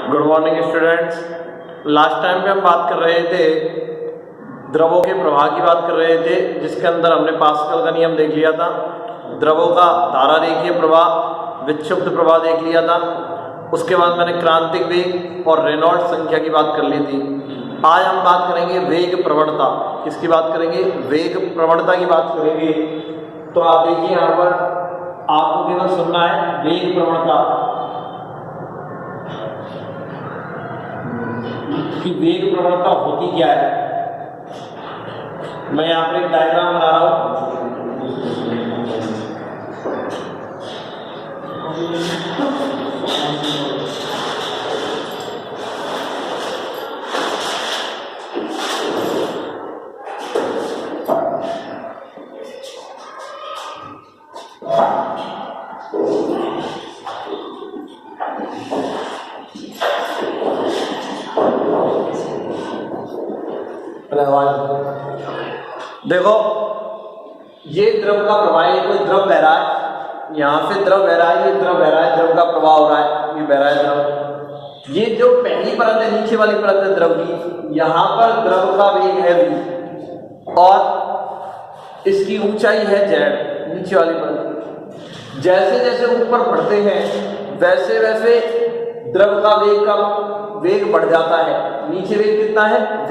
Good morning students. Last time पे हम बात कर रहे थे द्रवों के प्रवाह की बात कर रहे थे, जिसके अंदर हमने पास्कल का नियम देख लिया था, द्रवों का धारा रेखीय प्रवाह, विक्षुब्ध प्रवाह देख लिया था। उसके बाद मैंने क्रांतिक वेग और रेनॉल्ड्स संख्या की बात कर ली थी। आज हम बात करेंगे वेग प्रवणता। किसकी बात करेंगे? वेग प्रवणता की बात करेंगे। तो आप देखिए यहाँ पर आपको केवल सुनना है वेग प्रवणता कि वेग प्रवणता होती क्या है। मैं यहाँ पर एक डायग्राम बना रहा हूँ। देखो, ये द्रव का प्रवाह है, कोई द्रव बह रहा है, यहाँ से द्रव बह रहा है, ये द्रव बह रहा है, द्रव का प्रवाह हो रहा है, ये बह रहा है द्रव। ये जो पहली परत है, नीचे वाली परत है द्रव की, यहाँ पर द्रव का वेग है v और इसकी ऊंचाई है z, नीचे वाली परत। जैसे जैसे ऊपर बढ़ते हैं वैसे वैसे द्रव का वेग बढ़ जाता है। नीचे वेग कितना है? v,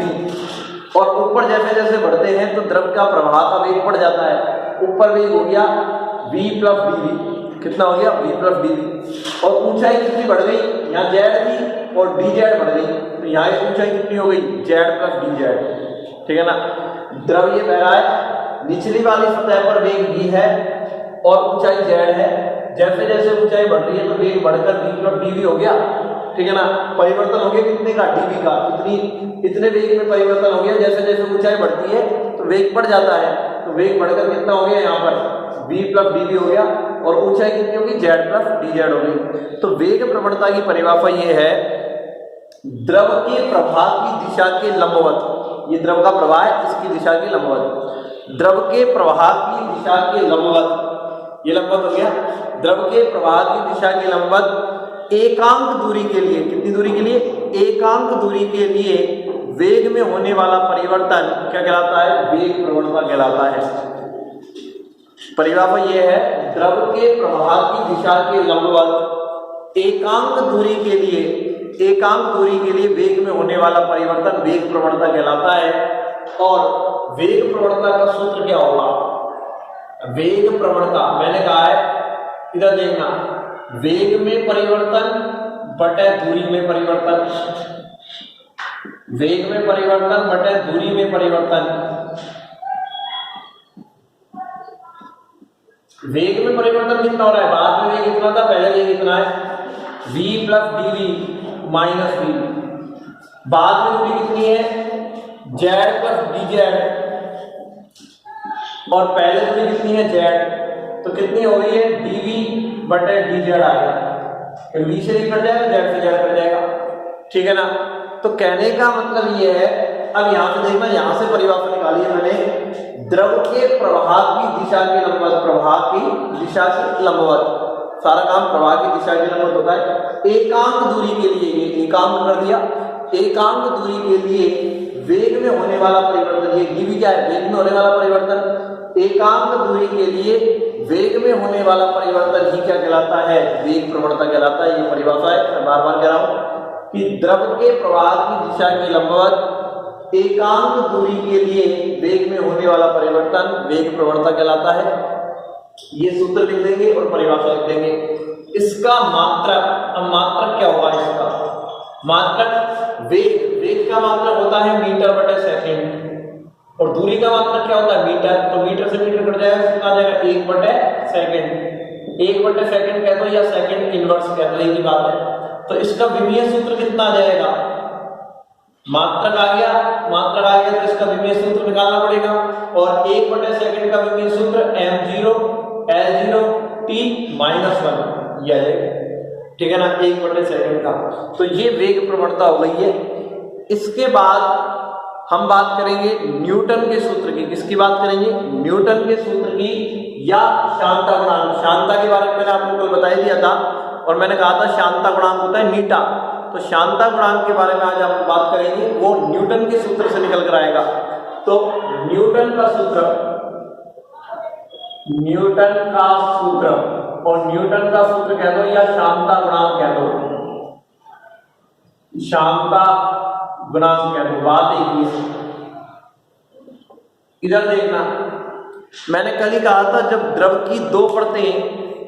और ऊपर जैसे जैसे बढ़ते हैं तो द्रव का प्रवाह का वेग बढ़ जाता है। ऊपर वेग हो गया v प्लस dv, कितना हो गया? v plus dv। और ऊंचाई कितनी बढ़ गई? यहाँ z थी और dz बढ़ गई, तो यहाँ की ऊंचाई कितनी हो गई? z plus dz। ठीक है ना। द्रव ये बह रहा है, निचली वाली सतह पर वेग v है और ऊंचाई z है। जैसे जैसे ऊंचाई बढ़ रही है तो वेग बढ़कर v प्लस dv हो गया। ठीक है ना। परिवर्तन हो गया कितने का? dv का। इतने वेग में परिवर्तन हो गया। जैसे जैसे ऊंचाई बढ़ती है तो वेग बढ़ जाता है, तो वेग बढ़कर कितना हो गया? यहाँ पर v प्लस dv हो गया और ऊंचाई कितनी होगी? z प्लस dz हो गई। तो वेग प्रवणता की परिभाषा ये है, द्रव के प्रवाह की दिशा के लंबवत, ये द्रव का प्रवाह है, इसकी दिशा के लंबवत, द्रव के प्रवाह की दिशा के लंबवत, ये लंबवत हो गया। द्रव के प्रवाह की दिशा के लंबवत एकांक दूरी के लिए, कितनी दूरी के लिए? एकांक दूरी के लिए वेग में होने वाला परिवर्तन क्या कहलाता है? वेग प्रवणता कहलाता है। परिभाषा यह है, द्रव के प्रवाह की दिशा के लंबवत एकांक दूरी के लिए, एकांक दूरी के लिए वेग में होने वाला परिवर्तन वेग प्रवणता कहलाता है। और वेग प्रवणता का सूत्र क्या होगा? वेग प्रवणता मैंने कहा है, इधर देखना, वेग में परिवर्तन बटे दूरी में परिवर्तन, वेग में परिवर्तन बटे दूरी में परिवर्तन। वेग में परिवर्तन कितना हो रहा है? बाद में वेग इतना था, पहले वेग इतना है, v plus dv minus v। बाद में दूरी कितनी है? z प्लस dz, और पहले दूरी कितनी है? z। तो कितनी हो गई है? dv बटे dz आ गया। फिर v से v कट जाएगा, z से z कट जाएगा। ठीक है ना। तो कहने का मतलब ये है, अब यहां से देखना, यहां से परिभाषा निकाली है मैंने, द्रव के प्रवाह की दिशा के लंबवत, प्रवाह की दिशा के लंबवत, सारा काम प्रवाह की दिशा के लंबवत होता है। एकांक दूरी के लिए, ये एकांक कर दिया, एकांक दूरी के लिए वेग में होने वाला परिवर्तन, ये dv क्या है? वेग में होने वाला परिवर्तन। एकांक दूरी के लिए वेग में होने वाला परिवर्तन ही क्या कहलाता है? वेग प्रवणता कहलाता है। ये परिभाषा है, मैं बार बार कह रहा हूं कि द्रव के प्रवाह की दिशा के लंबवत एकांक दूरी के लिए वेग में होने वाला परिवर्तन वेग प्रवणता कहलाता है। ये सूत्र लिख देंगे और परिभाषा लिख देंगे। इसका मात्रक, अब मात्रक क्या होगा इसका? मात्रक वेग का मात्रक होता है मीटर बटे सेकेंड, और दूरी का मात्रक क्या होता है? मीटर। तो मीटर से मीटर कट जाएगा, कितना आ जाएगा? 1 बटे सेकेंड। 1 बटे सेकेंड कह दो या सेकेंड इनवर्स कह दो, एक ही बात है। तो इसका विमीय सूत्र कितना आ जाएगा? मात्रक आ गया, मात्रक आ गया तो इसका विमीय सूत्र निकालना पड़ेगा, और 1 बटे सेकेंड का विमीय सूत्र m0 L0 t माइनस 1 ये आ जाएगा। ठीक है ना, 1 बटे सेकेंड का। तो ये वेग प्रवणता हो गई है। इसके बाद हम बात करेंगे न्यूटन के सूत्र की। किसकी बात करेंगे? न्यूटन के सूत्र की, या शांता गुणांक। शांता के बारे में मैंने आपको कल बता ही दिया था, और मैंने कहा था शांता गुणांक होता है नीटा। तो शांता गुणांक के बारे में आज हम बात करेंगे, वो न्यूटन के सूत्र से निकल कर आएगा। तो न्यूटन का सूत्र और न्यूटन का सूत्र कह दो या शांता गुणांक कह दो, शांता गुणांक कह दो, बात एक ही है। इधर देखना, मैंने कल ही कहा था जब द्रव की दो परतें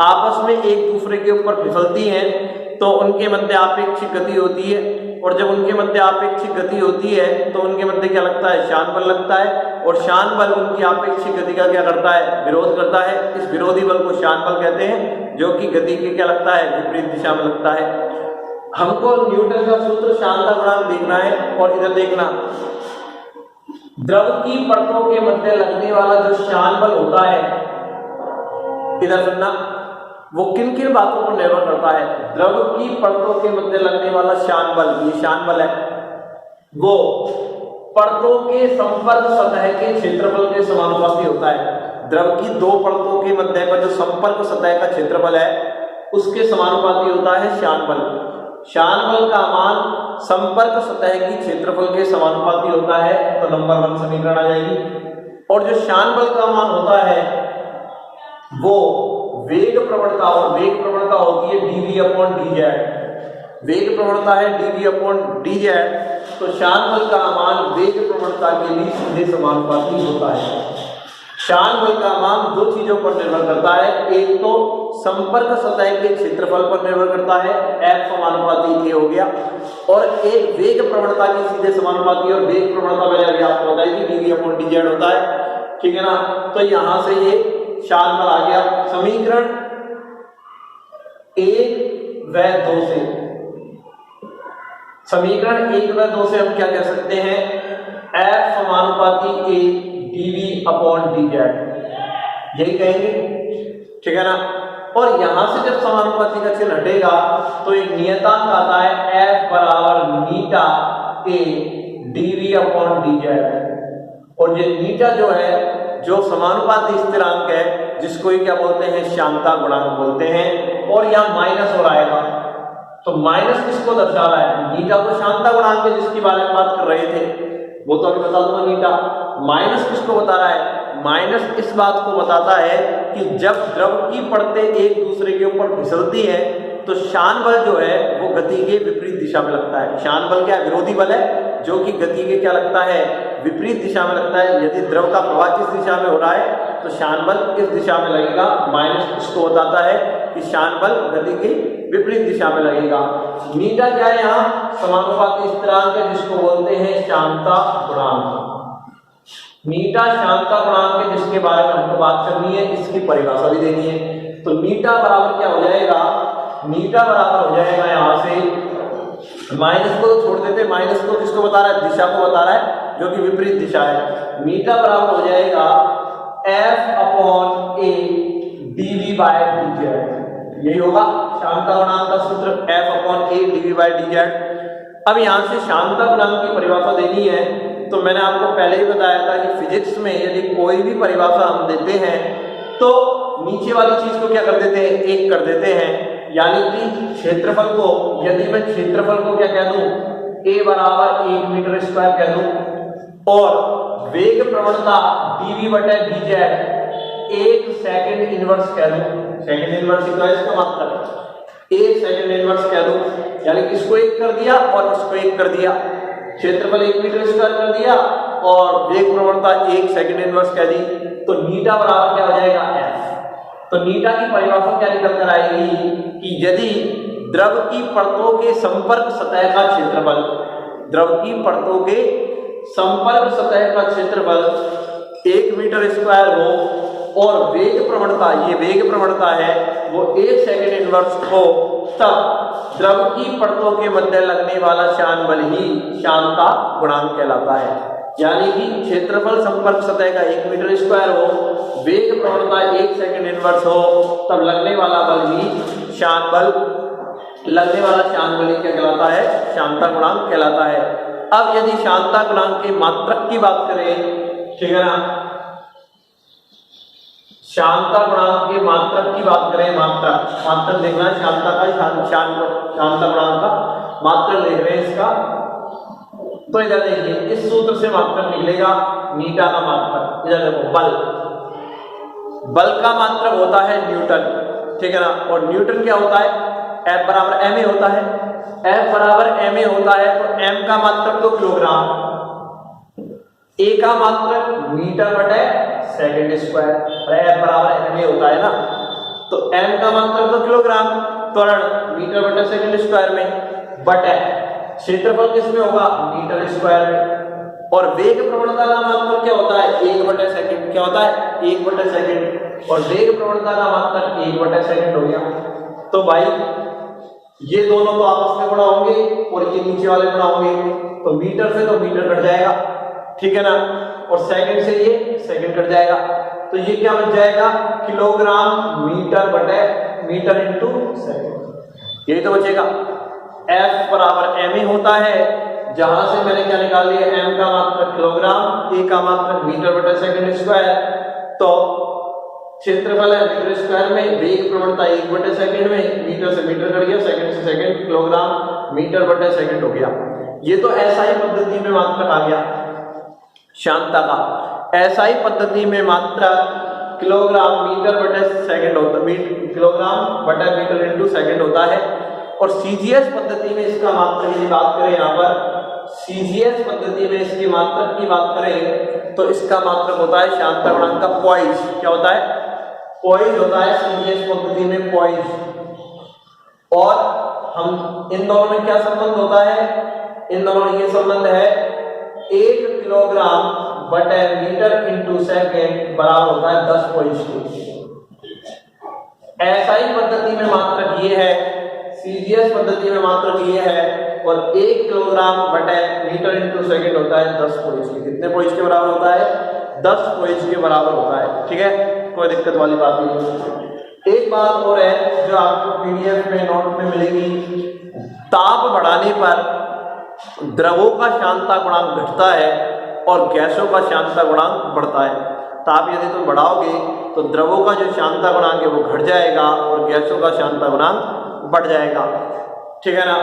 आपस में एक दूसरे के ऊपर फिसलती हैं तो उनके मध्य आपेक्षिक गति होती है, और जब उनके मध्य आपेक्षिक गति होती है तो उनके मध्य क्या लगता है, शान बल लगता है, और शान बल उनकी आपेक्षिक गति का क्या करता है, विरोध करता है। इस विरोधी बल को शान बल कहते हैं, जो कि गति के क्या लगता है, विपरीत दिशा में लगता है। हमको न्यूटन का सूत्र शांता गुणांक देखना है, और इधर देखना, द्रव की परतों के मध्य लगने वाला जो शान बल होता है, इधर सुनना, वो किन किन बातों पर निर्भर करता है। द्रव की परतों के मध्य लगने वाला शान बल, ये शान बल है, वो परतों के संपर्क सतह के क्षेत्रफल के समानुपाती होता है। द्रव की दो परतों के मध्य का जो संपर्क सतह का क्षेत्रफल है उसके समानुपाती होता है शान बल। शान बल का मान संपर्क सतह की क्षेत्रफल के समानुपाती होता है, तो नंबर 1 समीकरण आ जाएगी। और जो शान बल का मान होता है वो वेग प्रवणता, और वेग प्रवणता होती है dv/dz। वेग प्रवणता है dv/dz, तो शान बल का मान वेग प्रवणता के लिए सीधे समानुपाती होता है। शान बल का मान दो चीजों पर निर्भर करता है, एक तो संपर्क सतह के क्षेत्रफल पर निर्भर करता है, F समानुपाती a हो गया, और एक वेग प्रवणता की सीधे समानुपाती, और वेग प्रवणता मैंने अभी आपको बताई थी dv/dz होता है, ठीक है ना। तो यहां से ये शान बल आ गया। समीकरण 1 व 2 से, समीकरण 1 व 2 से हम क्या कह सकते हैं, F समानुपाती a dv/dz, यही कहेंगे, ठीक है ना। और यहां से जब समानुपाती का चिन्ह हटेगा तो एक नियतांक आता है F बराबर नीटा a dv/dz, और ये नीटा जो है, जो समानुपाती स्थिरांक है, जिसको ही क्या बोलते हैं, शांता गुणांक बोलते हैं। और यहाँ माइनस हो आएगा, तो माइनस किसको दर्शा रहा है, नीटा को शांता गुणांक है जिसकी बारे में बात कर रहे थे, वो तो अभी बता दूंगा नीटा। माइनस किसको बता रहा है, माइनस इस बात को बताता है कि जब द्रव की परतें एक दूसरे के ऊपर फिसलती है तो शान बल जो है वो गति के विपरीत दिशा में लगता है। शान बल क्या, विरोधी बल है, जो कि गति के क्या लगता है, विपरीत दिशा में लगता है। यदि द्रव का प्रवाह इस दिशा में हो रहा है तो शान बल इस दिशा में लगेगा। माइनस इसको बताता है कि शान बल गति की विपरीत दिशा में लगेगा। नीटा क्या है, यहाँ समानुपाती स्थिरांक है जिसको बोलते हैं शांता गुणांक। नीटा शांता गुणांक है जिसके बारे में हमको बात करनी है, इसकी परिभाषा भी देनी है। तो नीटा बराबर क्या हो जाएगा, नीटा बराबर हो जाएगा यहाँ से, माइनस को छोड़ देते, माइनस को किसको बता रहा है, दिशा को बता रहा है, जो कि विपरीत दिशा है। नीटा बराबर हो जाएगा F/a dv/dz, यही होगा शांता गुणांक का सूत्र, F/a dv/dz। अब यहाँ से शांता गुणांक की परिभाषा देनी है, तो मैंने आपको पहले ही बताया था कि फिजिक्स में यदि कोई भी परिभाषा हम देते हैं तो नीचे वाली चीज को क्या कर देते हैं, एक कर देते हैं। यानी कि क्षेत्रफल को, यदि मैं क्षेत्रफल को क्या कह दूं, a बराबर 1 मीटर स्क्वायर कह दूं, और वेग प्रवणता dv/dz 1 सेकंड इनवर्स कह दूं, सेकंड इनवर्स इसका मतलब 1 सेकंड इनवर्स कह दूं, यानी कि इसको 1 कर दिया और इसको 1 कर दिया, क्षेत्रफल 1 मीटर स्क्वायर कर दिया और वेग प्रवणता 1 सेकंड इनवर्स कह दी, तो नीटा बराबर क्या हो जाएगा, F। तो नीटा की परिभाषा क्या निकल कर आएगी कि यदि द्रव की परतों के संपर्क सतह का क्षेत्रफल, द्रव की परतों के संपर्क सतह का क्षेत्रफल 1 मीटर स्क्वायर हो और वेग प्रवणता, ये वेग प्रवणता है, वो 1 सेकंड इनवर्स हो, तब द्रव की परतों के मध्य लगने वाला शान बल ही शांता गुणांक कहलाता है। यानी कि क्षेत्रफल संपर्क सतह का 1 मीटर स्क्वायर हो, वेग प्रवणता 1 सेकंड इनवर्स हो, तब लगने वाला बल ही शान बल, लगने वाला शान बल क्या कहलाता है, शांता गुणांक कहलाता है। अब यदि शांता गुणांक के मात्रक की बात करें, ठीक है ना, शांता गुणांक के मात्रक की बात करें, मात्रक देखना है शांता का, शांता गुणांक का, मात्रक लिख रहे हैं इसका, तो इधर देखिए इस सूत्र से मात्रक निकलेगा मीटा का मात्रक। इधर देखो बल का मात्रक होता है न्यूटन, ठीक है ना, और न्यूटन क्या होता है, F बराबर ma होता है। F बराबर ma होता है तो m का मात्रक तो किलोग्राम, a का मात्रक मीटर बटे सेकंड स्क्वायर, F बराबर ma होता है ना, तो m का मात्रक तो किलोग्राम, त्वरण मीटर बटे सेकंड स्क्वायर में, बटे क्षेत्रफल किसमें होगा, मीटर स्क्वायर में, और वेग प्रवणता का मात्रक क्या होता है, 1/सेकंड। क्या होता है, 1/सेकंड, और वेग प्रवणता का मात्रक 1/सेकंड हो गया। तो भाई ये दोनों तो आपस में गुणा होंगे और ये नीचे वाले गुणा होंगे, तो मीटर से तो मीटर कट जाएगा, ठीक है ना, और सेकंड से ये सेकंड कट जाएगा, तो ये क्या बच जाएगा, किलोग्राम मीटर बटे मीटर इंटू सेकंड, यही तो बचेगा। F बराबर ma होता है, जहां से मैंने क्या निकाल लिया, m का मात्रक किलोग्राम, a का मात्रक मीटर बटे सेकंड स्क्वायर, तो क्षेत्रफल है मीटर स्क्वायर में, वेग प्रवणता 1/सेकंड में, मीटर से मीटर कट गया, सेकंड से सेकंड, किलोग्राम मीटर बटे सेकंड हो गया। ये तो SI पद्धति में मात्रक आ गया श्यानता का। SI पद्धति में मात्रक किलोग्राम मीटर बटे सेकंड होता है, किलोग्राम बटे मीटर इंटू सेकंड होता है, और CGS पद्धति में इसका मात्रक की बात करें, यहाँ पर CGS पद्धति में इसकी मात्रक की बात करें तो इसका मात्रक होता है श्यानता गुणांक का पॉइज। क्या होता है, पॉइज होता है CGS पद्धति में, पॉइज। और हम इन दोनों में क्या संबंध होता है, इन दोनों में ये संबंध है 1 किलोग्राम बटे मीटर इंटू सेकेंड बराबर होता है 10 पॉइज के। SI पद्धति में मात्रक ये है, CGS पद्धति में मात्रक ये है, और 1 किलोग्राम बटे मीटर इंटू सेकंड होता है 10 पॉइंट के। कितने पॉइंट के बराबर होता है, 10 पॉइंट के बराबर होता है, ठीक है, कोई दिक्कत वाली बात नहीं। एक बात और है जो आपको PDF में नोट में मिलेगी, ताप बढ़ाने पर द्रवों का श्यानता गुणांक घटता है और गैसों का श्यानता गुणांक बढ़ता है। ताप यदि तुम बढ़ाओगे तो द्रवों का जो श्यानता गुणांक है वो घट जाएगा और गैसों का श्यानता गुणांक बढ़ जाएगा, ठीक है ना।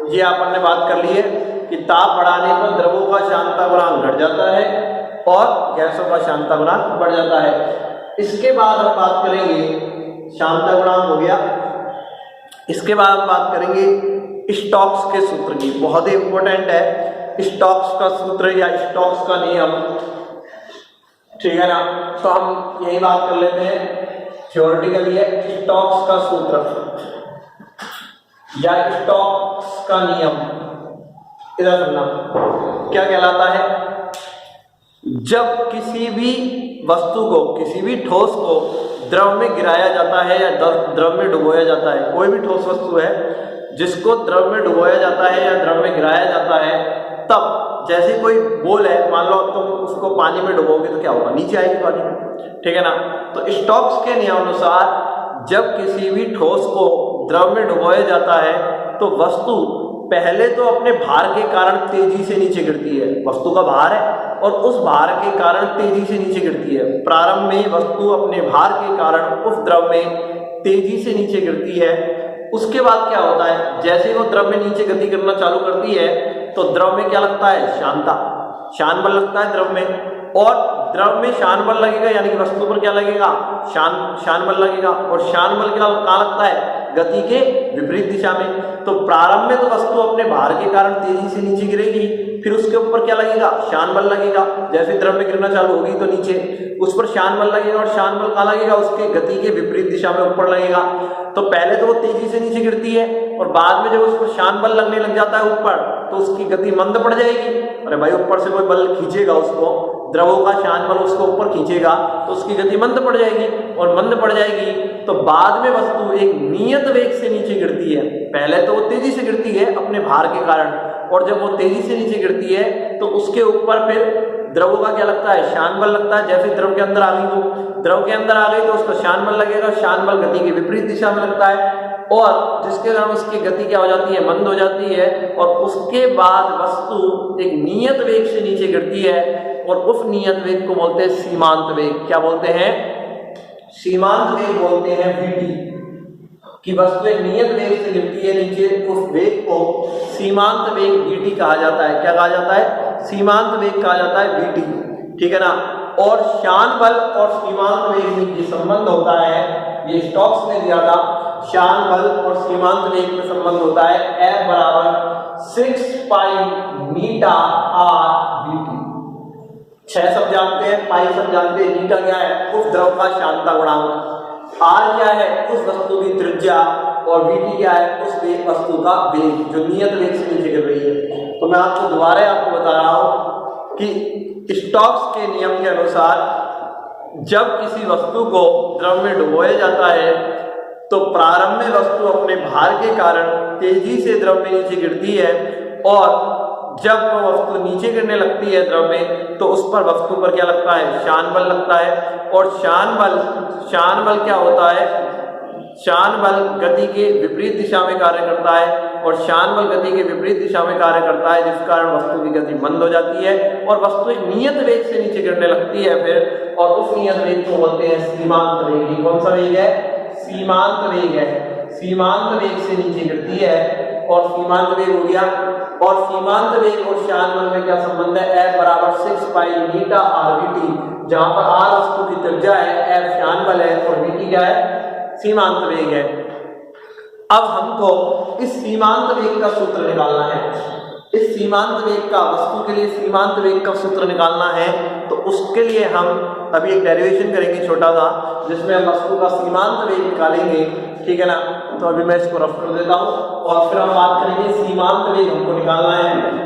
ये अपन ने बात कर ली है कि ताप बढ़ाने पर द्रवों का श्यानता गुणांक घट जाता है और गैसों का श्यानता गुणांक बढ़ जाता है। इसके बाद हम बात करेंगे, श्यानता गुणांक हो गया, इसके बाद हम बात करेंगे स्टोक्स के सूत्र की। बहुत ही इंपॉर्टेंट है स्टोक्स का सूत्र या स्टोक्स का नियम, ठीक है ना। तो हम यही बात कर लेते हैं, थ्योरेटिकली है स्टोक्स का सूत्र या स्टोक्स का नियम। इधर सुनना, क्या कहलाता है, जब किसी भी वस्तु को, किसी भी ठोस को द्रव में गिराया जाता है या द्रव में डुबोया जाता है, कोई भी ठोस वस्तु है जिसको द्रव में डुबोया जाता है या द्रव में गिराया जाता है, तब जैसे कोई बोल है, मान लो तुम उसको पानी में डुबोगे तो क्या होगा, नीचे आएगी पानी में, ठीक है ना। तो स्टोक्स के नियमानुसार जब किसी भी ठोस को द्रव में डुबोया जाता है तो वस्तु पहले तो अपने भार के कारण तेजी से नीचे गिरती है, वस्तु का भार है और उस भार के कारण तेजी से नीचे गिरती है। प्रारंभ में वस्तु अपने भार के कारण उस द्रव में तेजी से नीचे गिरती है। उसके बाद क्या होता है, जैसे वो द्रव में नीचे गति करना चालू करती है तो द्रव में क्या लगता है, श्यानता, शान बल लगता है द्रव में, और द्रव में शान बल लगेगा यानी कि वस्तु पर क्या लगेगा, शान बल लगेगा, और शान बल क्या कहाँ लगता है, गति के विपरीत दिशा में। तो प्रारंभ में तो वस्तु अपने भार के कारण तेजी से नीचे गिरेगी, फिर उसके ऊपर क्या लगेगा, शान बल लगेगा, जैसे द्रव में गिरना चालू होगी तो नीचे उस पर शान बल लगेगा, और शान बल कहाँ लगेगा, उसके गति के विपरीत दिशा में ऊपर लगेगा। तो पहले तो वो तेजी से नीचे गिरती है और बाद में जब उस पर शान बल लगने लग जाता है ऊपर तो उसकी गति मंद पड़ जाएगी। अरे भाई ऊपर से कोई बल खींचेगा उसको, द्रवों का शान बल उसको ऊपर खींचेगा तो उसकी गति मंद पड़ जाएगी, और मंद पड़ जाएगी तो बाद में वस्तु एक नियत वेग से नीचे गिरती है। पहले तो वो तेजी से गिरती है अपने भार के कारण, और जब वो तेजी से नीचे गिरती है तो उसके ऊपर फिर द्रवों का क्या लगता है, शान बल लगता है। जैसे द्रव के अंदर आ गई, वो द्रव के अंदर आ गई तो उसका शान बल लगेगा, शान बल गति की विपरीत दिशा में लगता है, और जिसके कारण उसकी गति क्या हो जाती है, मंद हो जाती है, और उसके बाद वस्तु एक नियत वेग से नीचे गिरती है, और उस नियत वेग को बोलते हैं सीमांत वेग। क्या बोलते हैं, सीमांत वेग बोलते हैं VT। कि वस्तु एक नियत वेग से गिरती है नीचे, उस वेग को सीमांत वेग vt कहा जाता है। क्या कहा जाता है? सीमांत वेग कहा जाता है vt, ठीक है ना। और शान बल और सीमांत वेग में ये संबंध होता है, ये स्टोक्स ने दिया था, शान बल और सीमांत वेग में संबंध होता है F बराबर 6 पाई मीटा आर वीटी। 6 सब जानते हैं, पाई सब जानते हैं, मीटा क्या है? उस द्रव का शांता गुणांक, आर क्या है? उस वस्तु की त्रिज्या, और वीटी क्या है? उस वस्तु का वेग जो नियत वेग से नीचे गिर रही है। तो मैं आपको दोबारा बता रहा हूं कि स्टोक्स के नियम के अनुसार जब किसी वस्तु को द्रव में डुबोया जाता है तो प्रारंभ में वस्तु अपने भार के कारण तेजी से द्रव में नीचे गिरती है, और जब वो वस्तु नीचे गिरने लगती है द्रव में तो उस पर वस्तु पर क्या लगता है? शान बल लगता है। और शान बल क्या होता है? शान बल गति के विपरीत दिशा में कार्य करता है, और शान बल गति के विपरीत दिशा में कार्य करता है, जिस कारण वस्तु की गति मंद हो जाती है और वस्तु एक नियत वेग से नीचे गिरने लगती है फिर, और उस नियत वेग को बोलते हैं सीमांत वेग। कौन सा वेग है? सीमांत वेग है। सीमांत वेग से नीचे गिरती है और सीमांत वेग हो गया। और सीमांत वेग और शान बल में क्या संबंध है? F बराबर 6 पाई मीटा आर वीटी, जहां पर आर वस्तु की त्रिज्या है, F शान बल है और वीटी क्या है? सीमांत वेग है। अब हमको इस सीमांत वेग का सूत्र निकालना है। इस सीमांत वेग का, वस्तु के लिए सीमांत वेग का सूत्र निकालना है, तो उसके लिए हम अभी एक डेरिवेशन करेंगे छोटा सा, जिसमें हम वस्तु का सीमांत वेग निकालेंगे, ठीक है ना। तो अभी मैं इसको रफ कर देता हूं और फिर हम बात करेंगे सीमांत वेग हमको निकालना है।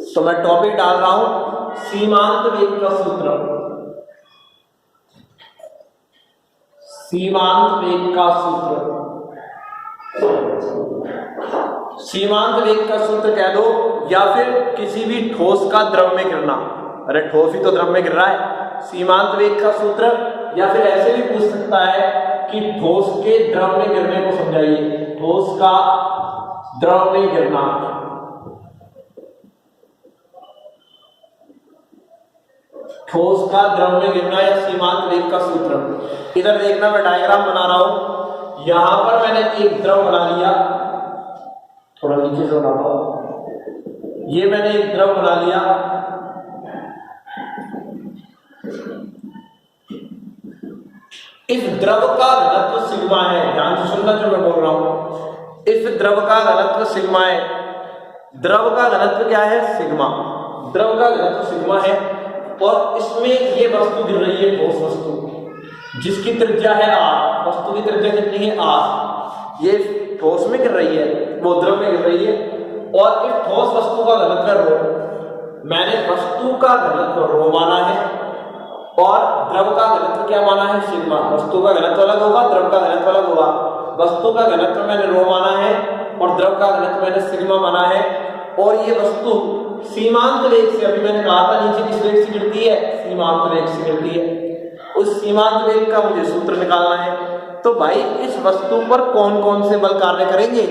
तो मैं टॉपिक डाल रहा हूं सीमांत वेग का सूत्र। सीमांत वेग का सूत्र, सीमांत वेग का सूत्र कह दो, या फिर किसी भी ठोस का द्रव में गिरना। अरे ठोस ही तो द्रव में गिर रहा है। सीमांत वेग का सूत्र, या फिर ऐसे भी पूछ सकता है कि ठोस के द्रव में गिरने को समझाइए। ठोस का द्रव में गिरना, ठोस का द्रव में गिरना या सीमांत वेग का सूत्र। इधर देखना, मैं डायग्राम बना रहा हूं। यहां पर मैंने एक द्रव बना लिया, थोड़ा नीचे से बनाता हूं। ये मैंने एक द्रव बना लिया, इस द्रव का घनत्व सिग्मा है। ध्यान से सुनना जो मैं बोल रहा हूं। इस द्रव का घनत्व सिग्मा है। द्रव का घनत्व क्या है? सिग्मा। द्रव का घनत्व सिग्मा है, और इसमें ये वस्तु गिर रही है, ठोस वस्तु, जिसकी त्रिज्या है आर। वस्तु की त्रिज्या कितनी है? आर। ये ठोस में गिर रही है, वो द्रव में गिर रही है, और इस ठोस वस्तु का घनत्व रो। मैंने वस्तु का घनत्व रो माना है और द्रव का घनत्व क्या माना है? सिग्मा। वस्तु का घनत्व अलग होगा, द्रव का घनत्व अलग होगा। वस्तु का घनत्व मैंने रो माना है और द्रव का घनत्व मैंने सिग्मा माना है। और ये वस्तु सीमांत वेग से, अभी मैंने कहा था नीचे किस वेग से गिरती है? सीमांत वेग से गिरती है। उस सीमांत वेग का मुझे सूत्र निकालना है। तो भाई इस वस्तु पर कौन कौन से बल कार्य करेंगे?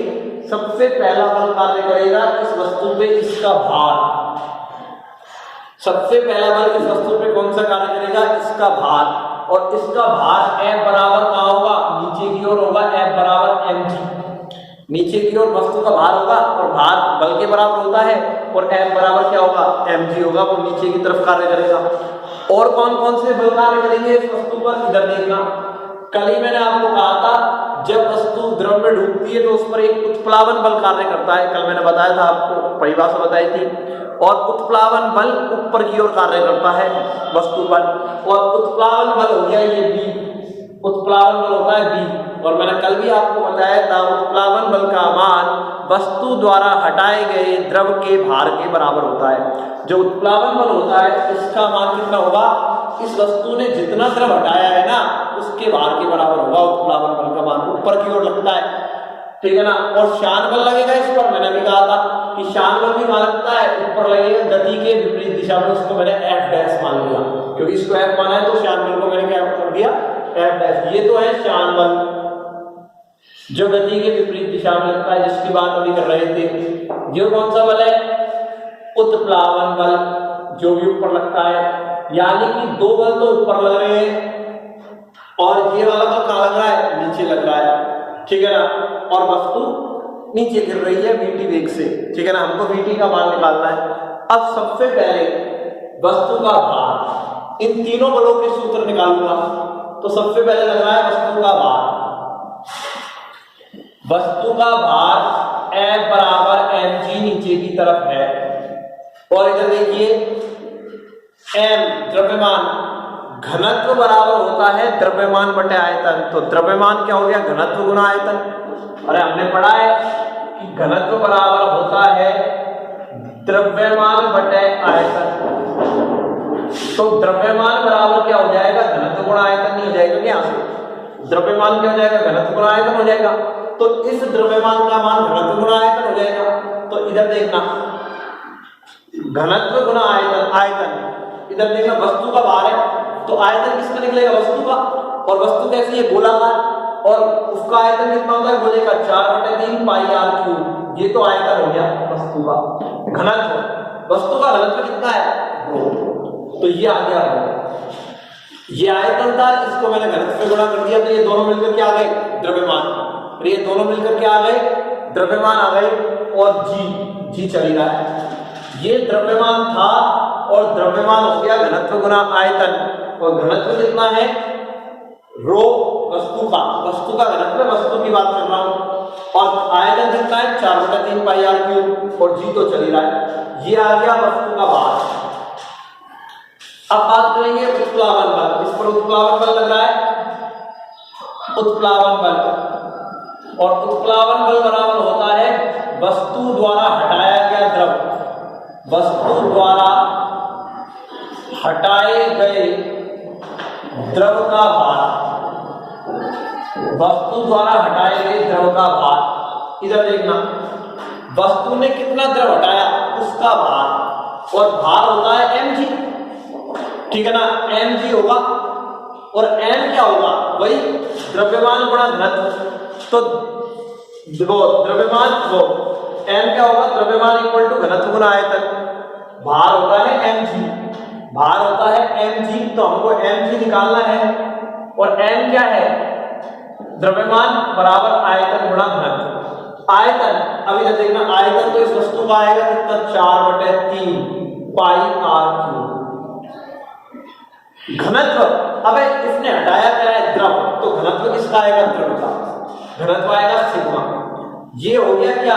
सबसे पहला बल कार्य करेगा इस वस्तु पे इसका भार। सबसे पहला बल इस वस्तु पे कौन सा कार्य करेगा? इसका भार। और इसका भार F बराबर क्या होगा? नीचे की ओर होगा, F बराबर mg। नीचे की ओर वस्तु का भार होगा और भार बल के बराबर होता है, और F बराबर क्या होगा? mg होगा, वो नीचे की तरफ कार्य करेगा। और कौन कौन से बल कार्य करेंगे इस वस्तु पर? इधर देखना, कल ही मैंने आपको कहा था जब वस्तु द्रव में डूबती है तो उस पर एक उत्प्लावन बल कार्य करता है। कल मैंने बताया था आपको, परिभाषा बताई थी। और उत्प्लावन बल ऊपर की ओर कार्य करता है वस्तु पर, और उत्प्लावन बल हो गया ये बी। उत्प्लावन बल होता है बी। और मैंने कल भी आपको बताया था उत्प्लावन बल का मान वस्तु द्वारा हटाए गए द्रव के भार के बराबर होता है। जो उत्प्लावन बल होता है इसका मान कितना होगा? इस वस्तु ने जितना द्रव हटाया है ना, उसके भार के बराबर होगा उत्प्लावन बल का मान। ऊपर की ओर लगता है, ठीक है ना। और शान बल लगेगा इस पर, मैंने भी कहा था कि शान बल भी मान लगता है, ऊपर लगेगा गति के विपरीत दिशा में। उसको मैंने F डैश मान लिया, क्योंकि इसको F माना है तो शान बल को मैंने क्या कर दिया? F dash. ये तो है शान बल। जो गति के विपरीत दिशा में लगता है, जिसकी बात अभी कर रहे थे। ये कौन सा बल है? उत्प्लावन बल, जो भी ऊपर लगता है। यानी कि दो बल तो ऊपर लग रहे हैं और ये वाला बल कहां लग रहा है? नीचे लग रहा है, ठीक है ना। और वस्तु नीचे गिर रही है vt वेग से, ठीक है ना। हमको vt का मान निकालना है। अब सबसे पहले वस्तु का भार, इन तीनों बलों के सूत्र निकालूंगा। तो सबसे पहले लग रहा है वस्तु का भार। वस्तु का भार F बराबर mg नीचे की तरफ है, और इधर देखिए m द्रव्यमान, घनत्व बराबर होता है द्रव्यमान बटे आयतन। तो द्रव्यमान क्या हो गया? घनत्व गुना आयतन। अरे हमने पढ़ा है कि घनत्व बराबर होता है द्रव्यमान बटे आयतन। तो द्रव्यमान बराबर क्या हो जाएगा? घनत्व गुणा आयतन। नहीं हो जाएगा क्या? यहाँ से द्रव्यमान क्या हो जाएगा? घनत्व गुणा आयतन हो जाएगा। तो इस द्रव्यमान का मान घनत्व गुणा आयतन हो जाएगा। तो इधर देखना, घनत्व गुणा आयतन, आयतन इधर देखना, वस्तु का भार है तो आयतन किसका निकलेगा? वस्तु का। और वस्तु कैसी है? गोलाकार, और उसका आयतन कितना होता है गोले का? 4/3 पाई r क्यूब। ये तो आयतन हो गया वस्तु का। घनत्व, वस्तु का घनत्व कितना है? तो ये आ गया, ये आयतन था, इसको मैंने घनत्व से गुणा कर दिया, तो ये दोनों मिलकर क्या आ गए? द्रव्यमान। ये दोनों मिलकर क्या आ गए? द्रव्यमान आ गए। और जी चली रहा है, ये द्रव्यमान था और द्रव्यमान हो गया घनत्व गुना आयतन। और घनत्व कितना है? रो वस्तु का, वस्तु का घनत्व, वस्तु की बात कर रहा हूं। और आयतन कितना है? 4/3 पाई r क्यूब, और जी तो चली रहा है। ये आ गया वस्तु का भार। अब बात करेंगे उत्प्लावन बल। इस पर उत्प्लावन बल लग रहा है, उत्प्लावन बल। और उत्प्लावन बल बराबर होता है वस्तु द्वारा हटाया गया द्रव, वस्तु द्वारा हटाए गए द्रव का भार, वस्तु द्वारा हटाए गए द्रव का भार। इधर देखना, वस्तु ने कितना द्रव हटाया उसका भार, और भार होता है mg, ठीक है ना। mg होगा, और m क्या होगा? वही द्रव्यमान गुणा घनत्व। तो वो द्रव्यमान, वो m क्या होगा? द्रव्यमान इक्वल टू घनत्व गुना आयतन। भार होता है mg, भार होता है mg। तो हमको mg निकालना है, और m क्या है? द्रव्यमान बराबर आयतन गुणा घनत्व। आयतन, अभी जब देखना, आयतन तो इस वस्तु का आएगा कितना? 4/3 पाई r क्यूब। घनत्व, अबे इसने हटाया क्या है? द्रव, तो घनत्व किसका आएगा? द्रव का। घनत्व आएगा सिग्मा। ये हो गया क्या?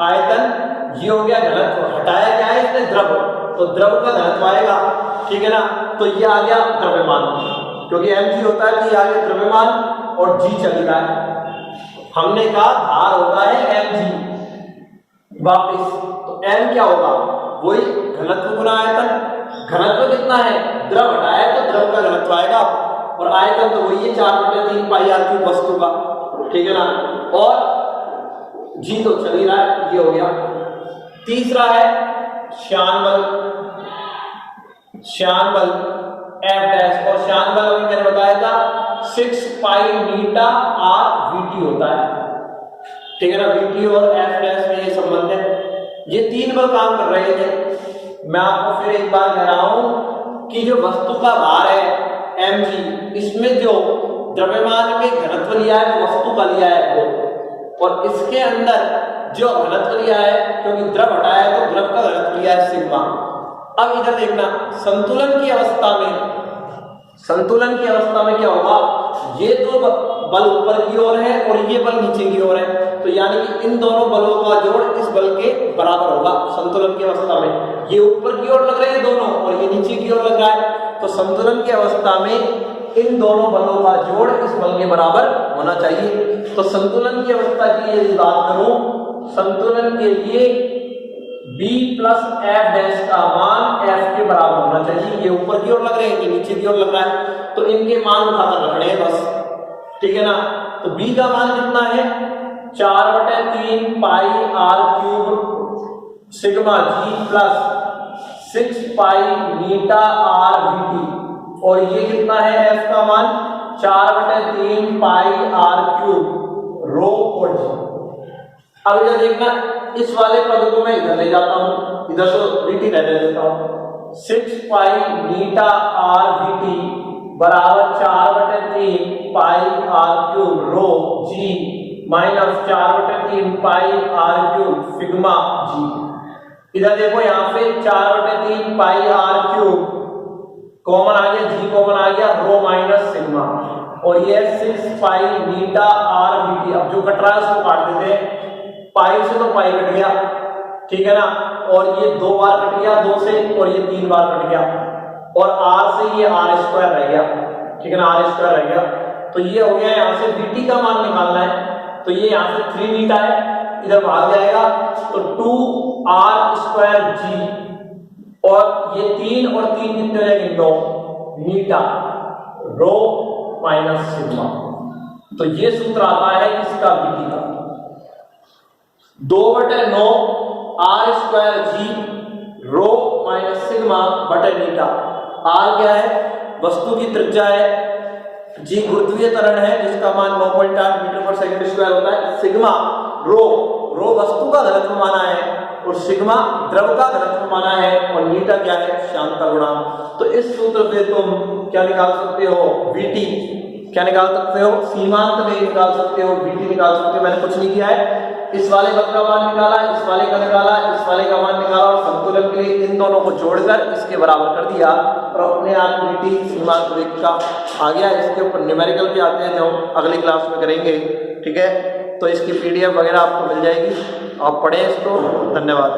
आयतन। ये हो गया घनत्व। हटाया क्या है इसने? द्रव, तो द्रव का घनत्व आएगा, ठीक है ना। तो ये आ गया द्रव्यमान, क्योंकि mg होता है, कि आ गया द्रव्यमान, और g चली रहा है। हमने कहा भार होता है mg। वापिस, तो m क्या होगा? वही घनत्व गुना आयतन। घनत्व कितना है? द्रव हटाया तो द्रव का घनत्व आएगा, और आयतन तो वही है 4/3 पाई r क्यूब वस्तु का, ठीक है ना। और जी तो चल ही रहा है, ये हो गया। तीसरा है श्यान बल। श्यान बल F डैश, और श्यान बल अभी मैंने बताया था 6 पाई मीटा r vt होता है, ठीक है ना। vt और F डैश में ये संबंध है। ये तीन बल काम कर रहे थे। मैं आपको फिर एक बार कह रहा हूं कि जो वस्तु का भार है mg, इसमें जो द्रव्यमान के घनत्व लिया है वो वस्तु का लिया है वो, और इसके अंदर जो घनत्व लिया है, क्योंकि द्रव हटाया है तो द्रव का घनत्व लिया है सिग्मा। अब इधर देखना, संतुलन की अवस्था में, संतुलन की अवस्था में क्या होगा? ये दो बल ऊपर की ओर है और ये बल नीचे की ओर है, तो यानी कि इन दोनों बलों का जोड़ इस बल के बराबर होगा संतुलन की अवस्था में। ये ऊपर की ओर लग रहे हैं दोनों, और ये नीचे की ओर लग रहा है, तो संतुलन की अवस्था में इन दोनों बलों का जोड़ इस बल के बराबर होना चाहिए। तो संतुलन की अवस्था की यदि बात करूं, संतुलन के लिए b प्लस f डैश का मान f के बराबर होना चाहिए। ये ऊपर की ओर लग रहे हैं, ये नीचे की ओर लग रहा है, तो इनके मान उठाकर रखने हैं बस, ठीक है ना। तो b का मान कितना है? 4/3 पाई r cube sigma g plus 6 पाई मीटा r vt, और ये कितना है? f का मान 4/3 पाई r क्यूब रो और जी। अब इधर देखना, इस वाले पद को मैं इधर ले जाता हूं, इधर तो VT रहने देता हूं। 6 पाई मीटा आर VT बराबर 4/3 pi R cube rho g minus 4/3 pi R cube sigma g. इधर देखो यहाँ पे 4/3 पाई आर क्यूब कॉमन आ गया, जी कॉमन आ गया, रो माइनस सिग्मा, और ये 6 पाई मीटा आर VT। अब जो कट रहा है उसको काट देते हैं, पाई से तो पाई कट गया, ठीक है ना, और ये 2 बार कट गया 2 से, और ये 3 बार कट गया, और आर से ये आर स्क्वायर रह गया, ठीक है ना, आर स्क्वायर रह गया। तो ये हो गया, यहाँ से VT का मान निकालना है, तो ये यहाँ से 3 मीटा है, इधर भाग जाएगा तो 2r स्क्वायर जी, और ये 3 और 3 कितने हो जाएंगे 9 मीटा रो माइनस सिग्मा। तो ये सूत्र आता है किसका, VT का, 2/9 r स्क्वायर जी रो माइनस सिग्मा बटे मीटा। r क्या है, वस्तु की त्रिज्या है, जी गुरुत्वीय त्वरण है जिसका मान 9.8 मीटर पर सेकंड स्क्वायर होता है, सिग्मा रो वस्तु का घनत्व माना है, और सिग्मा द्रव का घनत्व माना है, और मीटा क्या है, श्यानता गुणांक। तो इस सूत्र से तुम क्या निकाल सकते हो, VT क्या निकाल सकते हो, सीमांत वेग निकाल सकते हो, VT निकाल सकते हो। मैंने कुछ नहीं किया है, इस वाले पद का मान निकाला, इस वाले का निकाला, इस वाले का मान निकाला, और संतुलन के लिए इन दोनों को जोड़कर इसके बराबर कर दिया, और अपने आप VT सीमांत वेग का आ गया। इसके ऊपर न्यूमेरिकल भी आते हैं जो अगली क्लास में करेंगे, ठीक है। तो इसकी PDF वगैरह आपको मिल जाएगी, आप पढ़ें इसको। धन्यवाद।